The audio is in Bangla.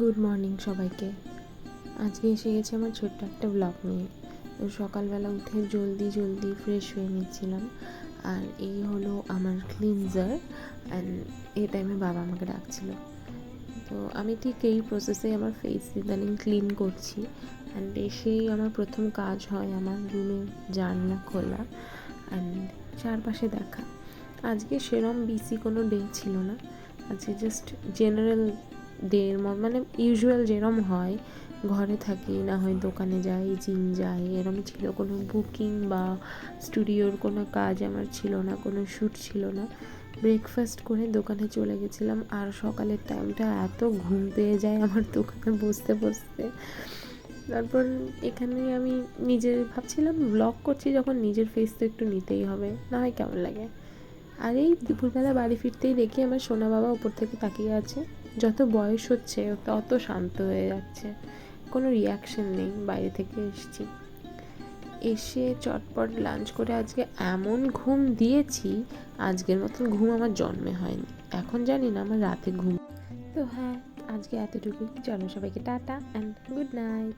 গুড মর্নিং সবাইকে। আজকে এসে গেছে আমার ছোট্ট একটা ব্লগ নিয়ে। তো সকালবেলা উঠে জলদি জলদি ফ্রেশ হয়ে নিচ্ছিলাম। আর এই হলো আমার ক্লিনজার, অ্যান্ড এই টাইমে বাবা আমাকে ডাকছিল। তো আমি ঠিক এই প্রসেসে আমার ফেস ইদানিং ক্লিন করছি। অ্যান্ড এসেই আমার প্রথম কাজ হয় আমার রুমের জানলা খোলা অ্যান্ড চারপাশে দেখা। আজকে সেরম বিসি কোনো ডে ছিল না। আজকে জাস্ট জেনারেল ডের মানে ইউজুয়াল যেরম হয়, ঘরে থাকি না হয় দোকানে যাই, জিম যাই, এরম ছিল। কোনো বুকিং বা স্টুডিওর কোনো কাজ আমার ছিল না, কোনো শ্যুট ছিল না। ব্রেকফাস্ট করে দোকানে চলে গেছিলাম। আর সকালের টাইমটা এত ঘুম পেয়ে যায় আমার দোকানে বসতে বসতে। তারপর এখানে আমি নিজের ভাবছিলাম ব্লগ করছি যখন, নিজের ফেস তো একটু নিতেই হবে, না হয় কেমন লাগে। আর এই দুপুরবেলা বাড়ি ফিরতেই দেখি আমার সোনা বাবা উপর থেকে তাকিয়ে আছে। যত বয়স হচ্ছে তত শান্ত হয়ে যাচ্ছে, কোনো রিয়াকশন নেই। বাইরে থেকে এসেছি, এসে চটপট লাঞ্চ করে আজকে এমন ঘুম দিয়েছি, আজকের মতন ঘুম আমার জন্মে হয়নি। এখন জানি না আমার রাতে ঘুম। তো হ্যাঁ, আজকে এতটুকুই। চলো সবাইকে টাটা অ্যান্ড গুড নাইট।